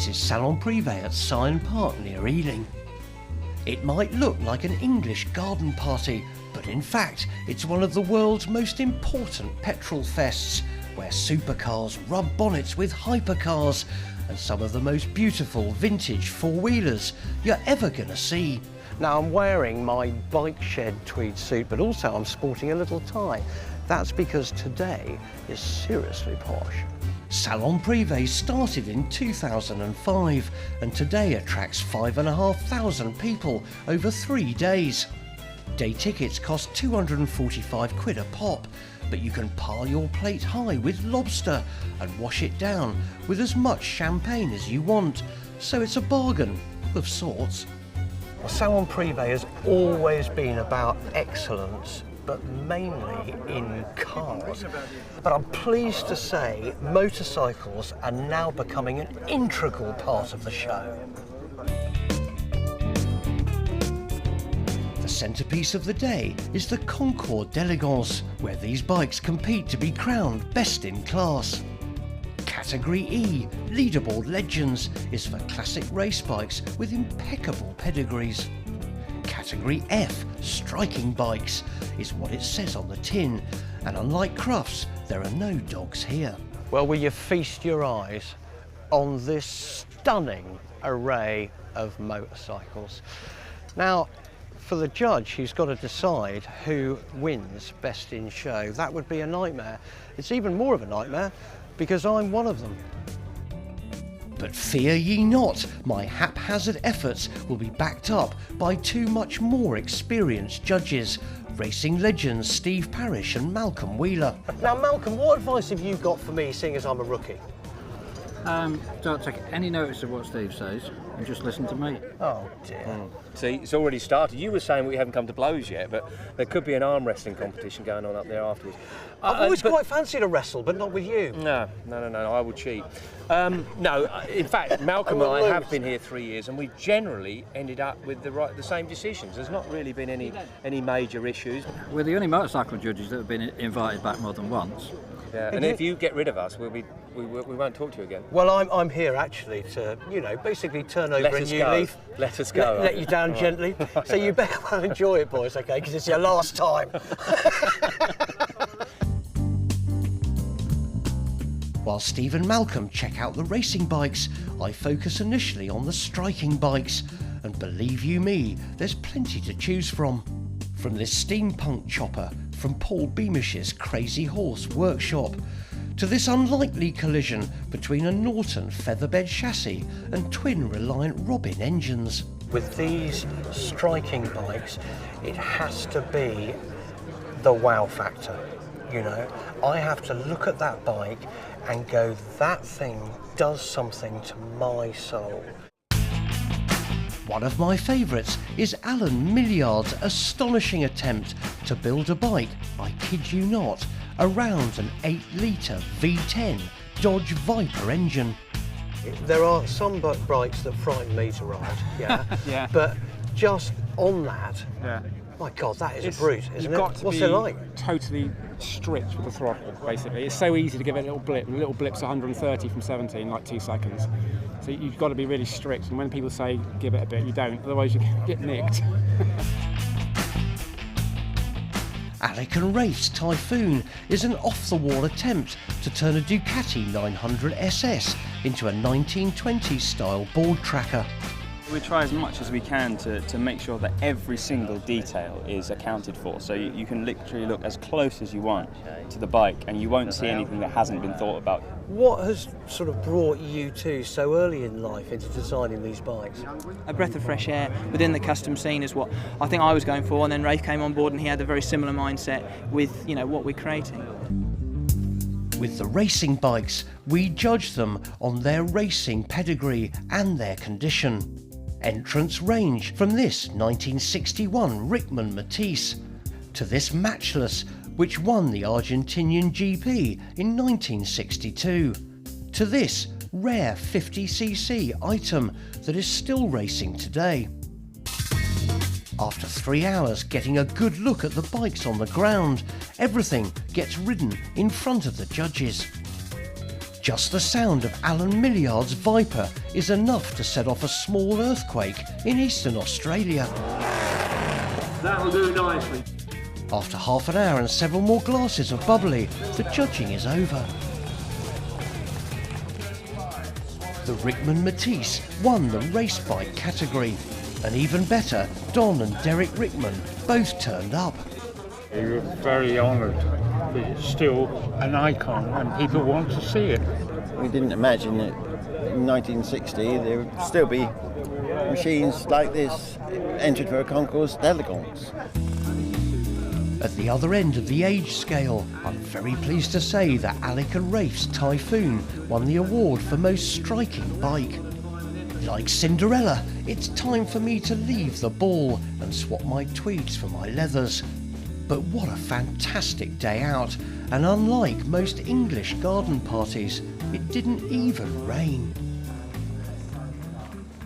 This is Salon Privé at Syon Park near Ealing. It might look like an English garden party, but in fact it's one of the world's most important petrol fests, where supercars rub bonnets with hypercars and some of the most beautiful vintage four-wheelers you're ever going to see. Now I'm wearing my bike shed tweed suit, but also I'm sporting a little tie. That's because today is seriously posh. Salon Privé started in 2005 and today attracts 5,500 people over 3 days. Day tickets cost 245 quid a pop, but you can pile your plate high with lobster and wash it down with as much champagne as you want, so it's a bargain of sorts. Well, Salon Privé has always been about excellence, but mainly in cars. But I'm pleased to say motorcycles are now becoming an integral part of the show. The centrepiece of the day is the Concours d'Elegance, where these bikes compete to be crowned best in class. Category E, Leaderboard Legends, is for classic race bikes with impeccable pedigrees. Category F, Striking Bikes, is what it says on the tin, and unlike Crufts, there are no dogs here. Well, will you feast your eyes on this stunning array of motorcycles? Now, for the judge, he's got to decide who wins best in show. That would be a nightmare. It's even more of a nightmare because I'm one of them. But fear ye not, my haphazard efforts will be backed up by two much more experienced judges, racing legends Steve Parrish and Malcolm Wheeler. Now Malcolm, what advice have you got for me, seeing as I'm a rookie? Don't take any notice of what Steve says and just listen to me. Oh dear. See, it's already started. You were saying we haven't come to blows yet, but there could be an arm wrestling competition going on up there afterwards. I've always quite fancied a wrestle, but not with you. No, I will cheat. No, in fact, Malcolm and I have been here 3 years, and we generally ended up with the same decisions. There's not really been any major issues. We're the only motorcycle judges that have been invited back more than once. Yeah, and if you get rid of us, we won't talk to you again. Well, I'm here actually to, basically turn over a new leaf. Let us go. Let you down gently. So you better well enjoy it, boys, okay? Because it's your last time. While Steve and Malcolm check out the racing bikes, I focus initially on the striking bikes. And believe you me, there's plenty to choose from. From this steampunk chopper from Paul Beamish's Crazy Horse workshop, to this unlikely collision between a Norton featherbed chassis and twin Reliant Robin engines. With these striking bikes, it has to be the wow factor. I have to look at that bike and go, that thing does something to my soul. One of my favourites is Alan Millard's astonishing attempt to build a bike, I kid you not, around an 8-litre V10 Dodge Viper engine. There are some bikes that frighten me to ride, yeah. But just on that, my God, that is a brute, isn't it? You've got to What's be it like? Totally strict with the throttle, basically. It's so easy to give it a little blip. A little blip's 130 from 70 in like 2 seconds. So you've got to be really strict, and when people say give it a bit, you don't, otherwise you get nicked. Alec and Rafe's Typhoon is an off-the-wall attempt to turn a Ducati 900 SS into a 1920s style board tracker. We try as much as we can to make sure that every single detail is accounted for. So you can literally look as close as you want to the bike and you won't see anything that hasn't been thought about. What has sort of brought you two so early in life into designing these bikes? A breath of fresh air within the custom scene is what I think I was going for, and then Rafe came on board and he had a very similar mindset with what we're creating. With the racing bikes, we judge them on their racing pedigree and their condition. Entrants range from this 1961 Rickman Matisse to this Matchless, which won the Argentinian GP in 1962, to this rare 50cc item that is still racing today. After 3 hours getting a good look at the bikes on the ground, everything gets ridden in front of the judges. Just the sound of Alan Milliard's Viper is enough to set off a small earthquake in eastern Australia. That'll do nicely. After half an hour and several more glasses of bubbly, the judging is over. The Rickman Matisse won the race bike category. And even better, Don and Derek Rickman both turned up. We were very honoured. It's still an icon and people want to see it. We didn't imagine that in 1960 there would still be machines like this entered for a concours d'elegance. At the other end of the age scale, I'm very pleased to say that Alec and Rafe's Typhoon won the award for most striking bike. Like Cinderella, it's time for me to leave the ball and swap my tweeds for my leathers. But what a fantastic day out, and unlike most English garden parties, it didn't even rain.